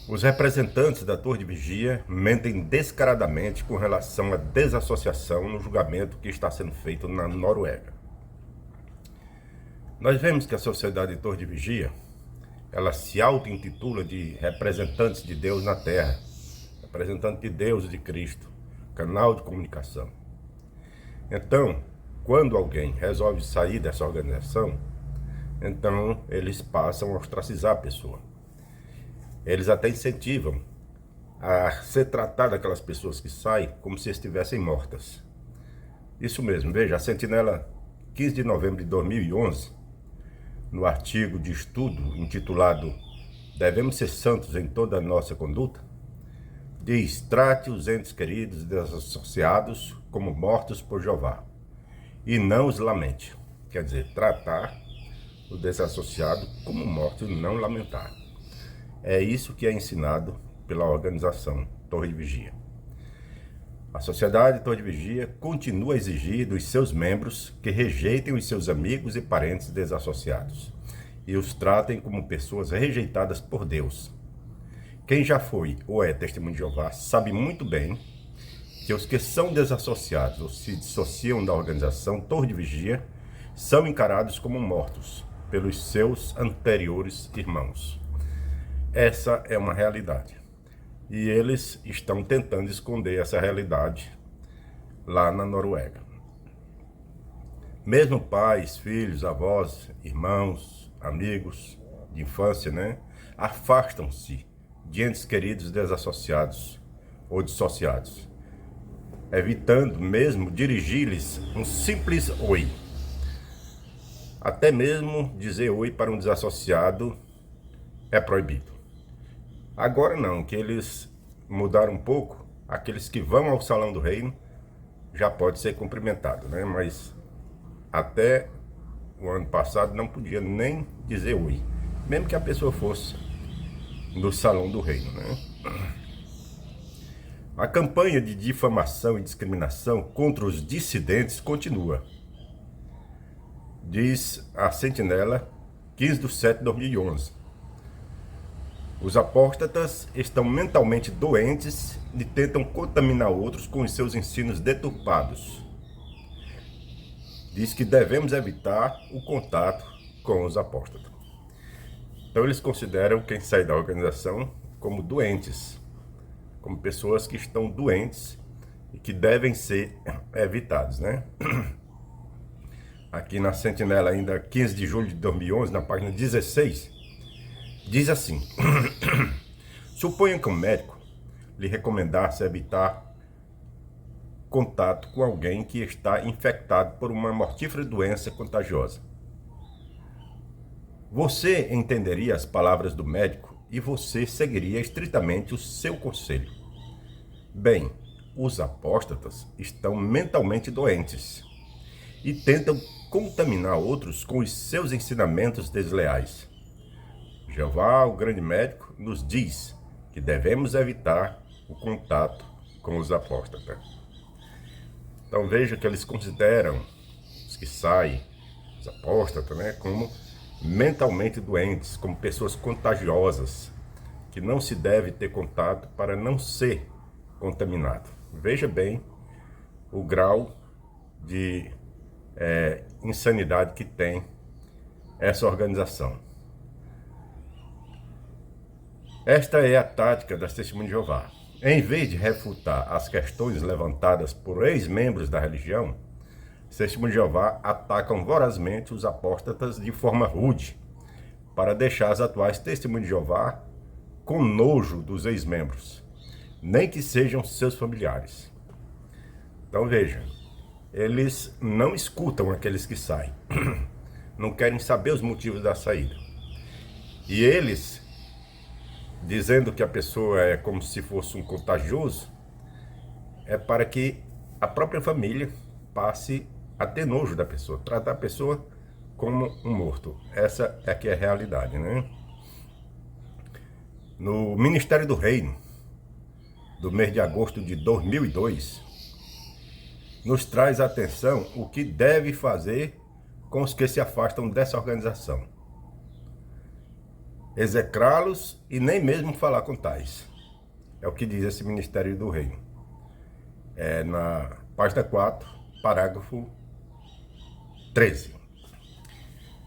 Os representantes da Torre de Vigia mentem descaradamente com relação à desassociação no julgamento que está sendo feito na Noruega. Nós vemos que a Sociedade Torre de Vigia, ela se auto-intitula de representantes de Deus na Terra, representante de Deus e de Cristo, canal de comunicação. Então, quando alguém resolve sair dessa organização, então eles passam a ostracizar a pessoa. Eles até incentivam a ser tratado aquelas pessoas que saem como se estivessem mortas. Isso mesmo, veja, a Sentinela, 15 de novembro de 2011, no artigo de estudo intitulado Devemos ser santos em toda a nossa conduta, diz: trate os entes queridos e desassociados como mortos por Jeová, e não os lamente. Quer dizer, tratar o desassociado como morto e não lamentar. É isso que é ensinado pela organização Torre de Vigia. A Sociedade Torre de Vigia continua a exigir dos seus membros que rejeitem os seus amigos e parentes desassociados e os tratem como pessoas rejeitadas por Deus. Quem já foi ou é testemunho de Jeová sabe muito bem que os que são desassociados ou se dissociam da organização Torre de Vigia são encarados como mortos pelos seus anteriores irmãos. Essa é uma realidade. E eles estão tentando esconder essa realidade lá na Noruega. Mesmo pais, filhos, avós, irmãos, amigos de infância, afastam-se de entes queridos desassociados ou dissociados, evitando mesmo dirigir-lhes um simples oi. Até mesmo dizer oi para um desassociado é proibido. Agora não, que eles mudaram um pouco, aqueles que vão ao Salão do Reino já pode ser cumprimentado, Mas até o ano passado não podia nem dizer oi, mesmo que a pessoa fosse no Salão do Reino, A campanha de difamação e discriminação contra os dissidentes continua, diz a Sentinela, 15 de setembro de 2011. Os apóstatas estão mentalmente doentes e tentam contaminar outros com os seus ensinos deturpados. Diz que devemos evitar o contato com os apóstatas. Então eles consideram quem sai da organização como doentes, como pessoas que estão doentes e que devem ser evitados, Aqui na Sentinela, ainda 15 de julho de 2011, na página 16, diz assim: suponha que um médico lhe recomendasse evitar contato com alguém que está infectado por uma mortífera doença contagiosa. Você entenderia as palavras do médico e você seguiria estritamente o seu conselho. Bem, os apóstatas estão mentalmente doentes e tentam contaminar outros com os seus ensinamentos desleais. Jeová, o grande médico, nos diz que devemos evitar o contato com os apóstatas. Então veja que eles consideram os que saem, os apóstatas, como mentalmente doentes, como pessoas contagiosas, que não se deve ter contato para não ser contaminado. Veja bem o grau de insanidade que tem essa organização. Esta é a tática das Testemunhas de Jeová. Em vez de refutar as questões levantadas por ex-membros da religião, os Testemunhas de Jeová atacam vorazmente os apóstatas de forma rude, para deixar as atuais Testemunhas de Jeová com nojo dos ex-membros, nem que sejam seus familiares. Então veja, eles não escutam aqueles que saem, não querem saber os motivos da saída. E eles, dizendo que a pessoa é como se fosse um contagioso, é para que a própria família passe a ter nojo da pessoa, tratar a pessoa como um morto. Essa é que é a realidade, No Ministério do Reino, do mês de agosto de 2002, nos traz a atenção o que deve fazer com os que se afastam dessa organização. execrá-los e nem mesmo falar com tais. É o que diz esse Ministério do Reino. É na página 4, parágrafo 13.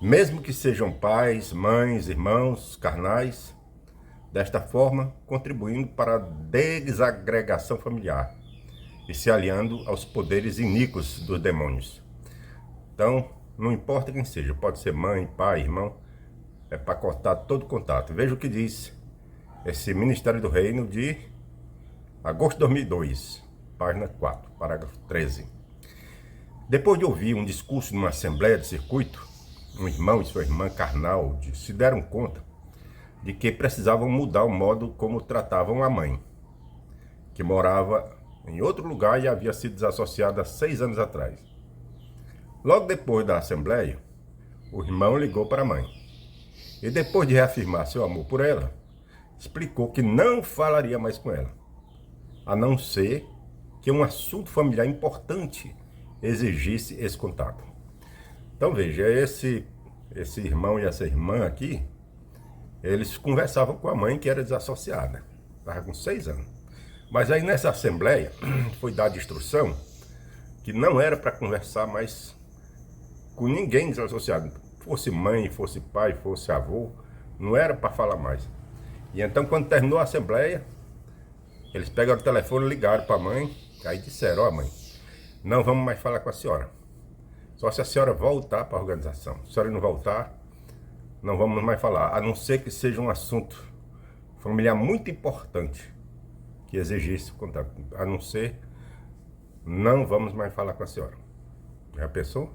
Mesmo que sejam pais, mães, irmãos, carnais, desta forma, contribuindo para a desagregação familiar e se aliando aos poderes iníquos dos demônios. Então, não importa quem seja, pode ser mãe, pai, irmão, é para cortar todo contato. Veja o que diz esse Ministério do Reino de agosto de 2002, página 4, parágrafo 13. Depois de ouvir um discurso numa assembleia de circuito, um irmão e sua irmã carnal se deram conta de que precisavam mudar o modo como tratavam a mãe, que morava em outro lugar e havia sido desassociada há 6 anos atrás. Logo depois da assembleia, o irmão ligou para a mãe e, depois de reafirmar seu amor por ela, explicou que não falaria mais com ela, a não ser que um assunto familiar importante exigisse esse contato. Então veja, esse irmão e essa irmã aqui, eles conversavam com a mãe que era desassociada, estava com 6 anos. Mas aí nessa assembleia foi dada instrução que não era para conversar mais com ninguém desassociado. Fosse mãe, fosse pai, fosse avô, não era para falar mais. E então quando terminou a assembleia, eles pegaram o telefone, ligaram para a mãe, aí disseram: ó, mãe, não vamos mais falar com a senhora. Só se a senhora voltar para a organização. Se a senhora não voltar, não vamos mais falar, a não ser que seja um assunto familiar muito importante que exigisse contato. A não ser, não vamos mais falar com a senhora. Já pensou?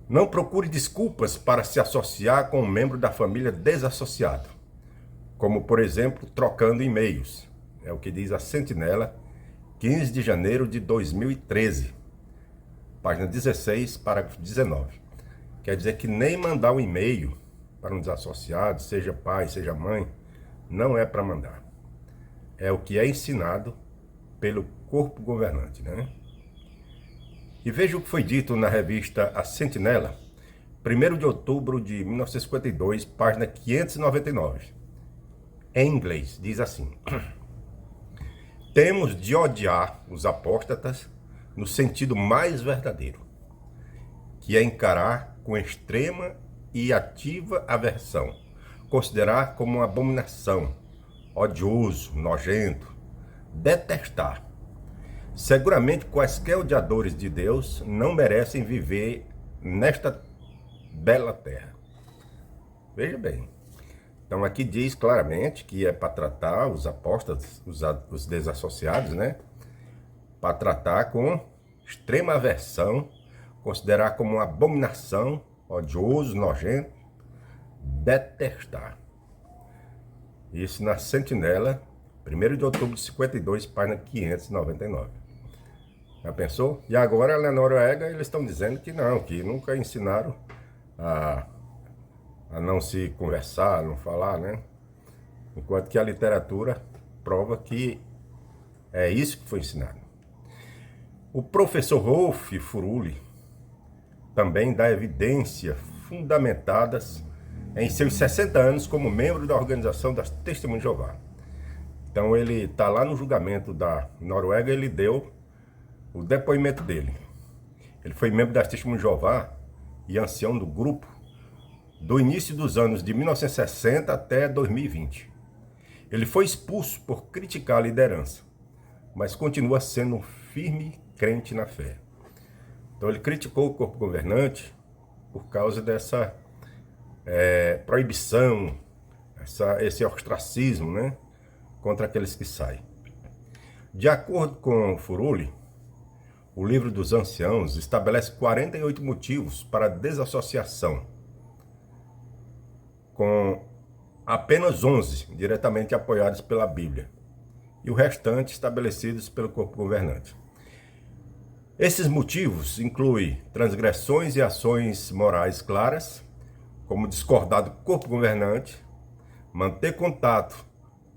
Não procure desculpas para se associar com um membro da família desassociado, como, por exemplo, trocando e-mails. É o que diz a Sentinela, 15 de janeiro de 2013, página 16, parágrafo 19. Quer dizer que nem mandar um e-mail para um desassociado, seja pai, seja mãe, não é para mandar. É o que é ensinado pelo corpo governante, né? E veja o que foi dito na revista A Sentinela, 1º de outubro de 1952, página 599. Em inglês, diz assim: temos de odiar os apóstatas no sentido mais verdadeiro, que é encarar com extrema e ativa aversão, considerar como uma abominação, odioso, nojento, detestar. Seguramente quaisquer odiadores de Deus não merecem viver nesta bela terra. Veja bem. Então aqui diz claramente que é para tratar os apóstatas, os desassociados, né? Para tratar com extrema aversão, considerar como uma abominação, odioso, nojento, detestar. Isso na Sentinela, 1º de outubro de 52, página 599. Já pensou? E agora na Noruega eles estão dizendo que não, que nunca ensinaram a não se conversar, a não falar, né? Enquanto que a literatura prova que é isso que foi ensinado. O professor Rolf Furuli também dá evidência fundamentadas em seus 60 anos como membro da Organização das Testemunhas de Jeová. Então ele está lá no julgamento da Noruega, ele deu o depoimento dele. Ele foi membro das Testemunhas de Jeová e ancião do grupo do início dos anos de 1960 até 2020. Ele foi expulso por criticar a liderança, mas continua sendo um firme crente na fé. Então ele criticou o corpo governante por causa dessa proibição, esse ostracismo, né, contra aqueles que saem. De acordo com Furuli, o livro dos anciãos estabelece 48 motivos para a desassociação, com apenas 11 diretamente apoiados pela Bíblia e o restante estabelecidos pelo corpo governante. Esses motivos incluem transgressões e ações morais claras, como discordar do corpo governante, manter contato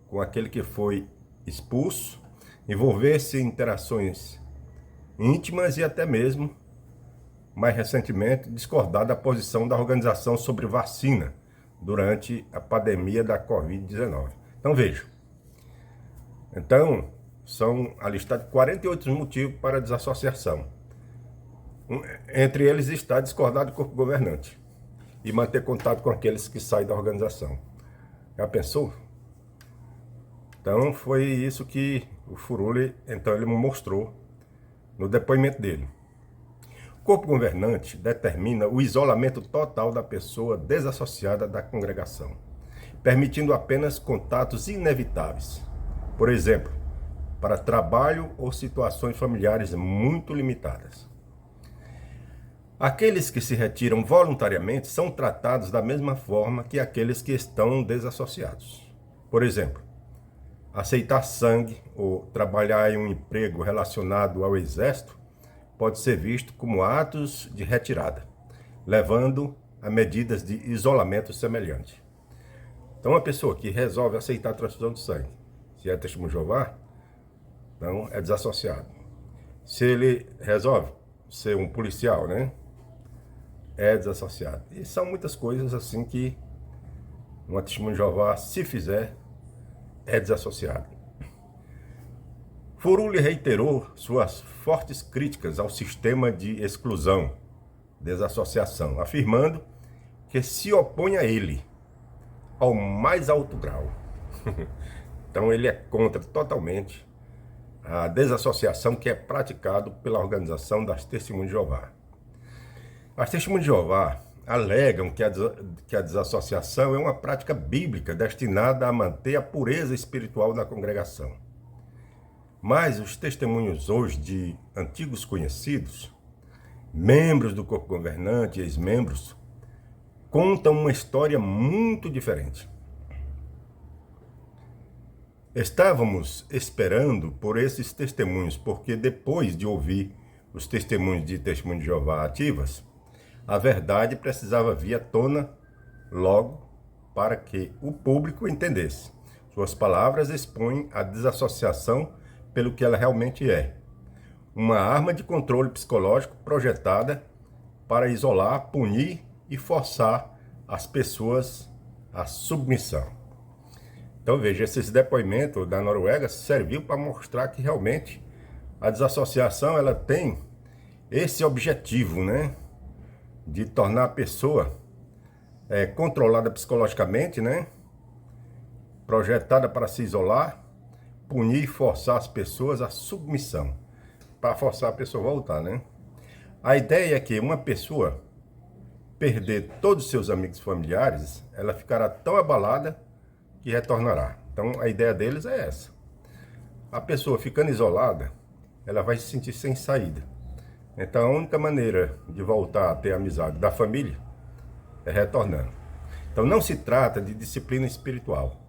com aquele que foi expulso, envolver-se em interações íntimas e até mesmo, mais recentemente, discordar da posição da organização sobre vacina, durante a pandemia da Covid-19. Então veja, então são alistados 48 motivos para desassociação. Entre eles está discordar do corpo governante e manter contato com aqueles que saem da organização. Já pensou? Então foi isso que o Furuli, então, ele mostrou no depoimento dele. O corpo governante determina o isolamento total da pessoa desassociada da congregação, permitindo apenas contatos inevitáveis. Por exemplo, para trabalho ou situações familiares muito limitadas. Aqueles que se retiram voluntariamente são tratados da mesma forma que aqueles que estão desassociados. Por exemplo, aceitar sangue ou trabalhar em um emprego relacionado ao exército pode ser visto como atos de retirada, levando a medidas de isolamento semelhante. Então, uma pessoa que resolve aceitar a transfusão de sangue, se é testemunho de Jeová, então é desassociado. Se ele resolve ser um policial, né, é desassociado. E são muitas coisas assim que um testemunho de Jeová, se fizer, é desassociado. Furuli reiterou suas fortes críticas ao sistema de exclusão, desassociação, afirmando que se opõe a ele, ao mais alto grau. Então ele é contra totalmente a desassociação que é praticado pela Organização das Testemunhas de Jeová. As Testemunhas de Jeová alegam que a desassociação é uma prática bíblica destinada a manter a pureza espiritual da congregação. Mas os testemunhos hoje de antigos conhecidos, membros do corpo governante e ex-membros, contam uma história muito diferente. Estávamos esperando por esses testemunhos, porque depois de ouvir os testemunhos de Testemunho de Jeová ativas, a verdade precisava vir à tona logo para que o público entendesse. Suas palavras expõem a desassociação pelo que ela realmente é. Uma arma de controle psicológico projetada para isolar, punir e forçar as pessoas à submissão. Então veja, esse depoimento da Noruega serviu para mostrar que realmente a desassociação ela tem esse objetivo, né? De tornar a pessoa controlada psicologicamente, né? Projetada para se isolar, punir e forçar as pessoas à submissão, para forçar a pessoa a voltar, né? A ideia é que uma pessoa perder todos os seus amigos familiares, ela ficará tão abalada que retornará. Então a ideia deles é essa. A pessoa ficando isolada, ela vai se sentir sem saída. Então a única maneira de voltar a ter amizade da família é retornando. Então não se trata de disciplina espiritual.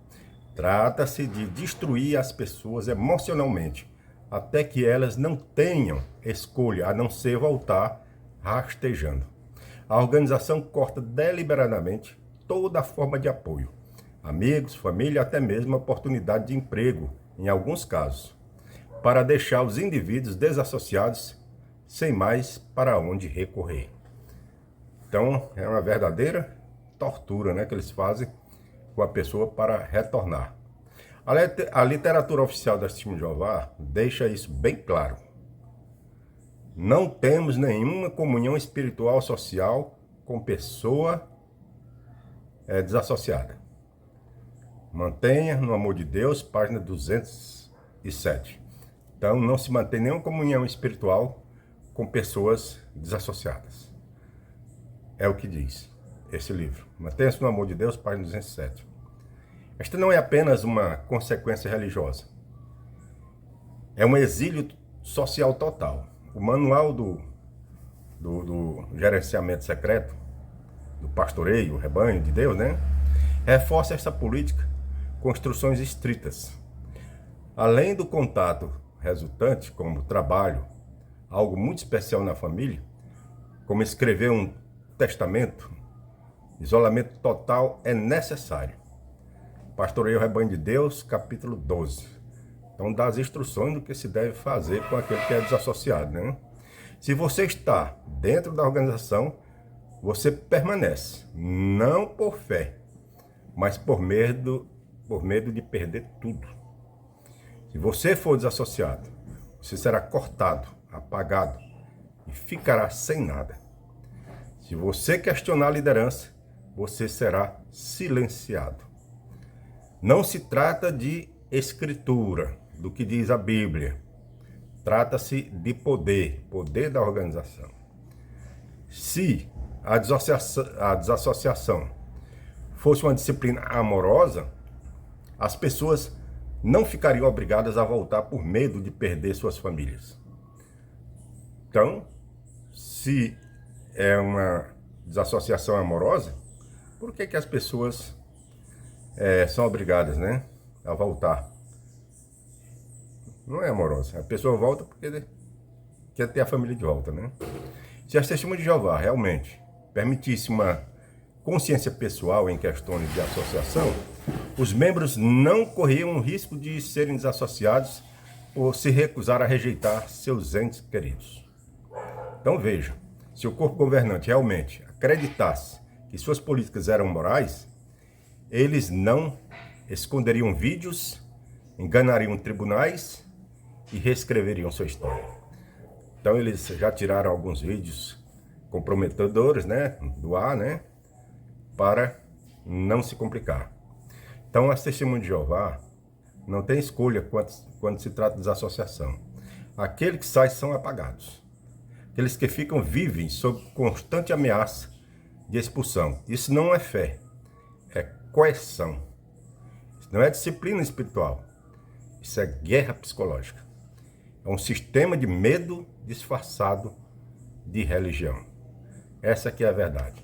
Trata-se de destruir as pessoas emocionalmente, até que elas não tenham escolha a não ser voltar rastejando. A organização corta deliberadamente toda forma de apoio. Amigos, família, até mesmo a oportunidade de emprego, em alguns casos, para deixar os indivíduos desassociados sem mais para onde recorrer. Então, é uma verdadeira tortura, né, que eles fazem com a pessoa para retornar. A literatura oficial da Testemunha de Jeová deixa isso bem claro. Não temos nenhuma comunhão espiritual social com pessoa desassociada. Mantenha no amor de Deus, página 207. Então, não se mantém nenhuma comunhão espiritual com pessoas desassociadas. É o que diz esse livro. Mantenha-se no amor de Deus, página 207. Esta não é apenas uma consequência religiosa. É um exílio social total. O manual do gerenciamento secreto, do pastoreio, o rebanho de Deus, né? Reforça essa política com instruções estritas. Além do contato resultante, como trabalho, algo muito especial na família, como escrever um testamento, isolamento total é necessário. Pastoreio o Rebanho de Deus, capítulo 12. Então, dá as instruções do que se deve fazer com aquele que é desassociado, né? Se você está dentro da organização, você permanece, não por fé, mas por medo de perder tudo. Se você for desassociado, você será cortado, apagado e ficará sem nada. Se você questionar a liderança, você será silenciado. Não se trata de escritura, do que diz a Bíblia. Trata-se de poder da organização. Se a desassociação fosse uma disciplina amorosa, as pessoas não ficariam obrigadas a voltar por medo de perder suas famílias. Então, se é uma desassociação amorosa, por que as pessoas são obrigadas, né, a voltar? Não é amorosa. A pessoa volta porque quer ter a família de volta, né? Se as testemunhas de Jeová realmente permitissem uma consciência pessoal em questões de associação, os membros não corriam o risco de serem desassociados ou se recusar a rejeitar seus entes queridos. Então veja, se o corpo governante realmente acreditasse que suas políticas eram morais, eles não esconderiam vídeos, enganariam tribunais e reescreveriam sua história. Então eles já tiraram alguns vídeos comprometedores, né, do ar, né, para não se complicar. Então as testemunhas de Jeová não tem escolha quando se trata de desassociação. Aqueles que saem são apagados. Aqueles que ficam vivem sob constante ameaça de expulsão. Isso não é fé, é coerção. Isso não é disciplina espiritual. Isso é guerra psicológica. É um sistema de medo disfarçado de religião. Essa aqui é a verdade.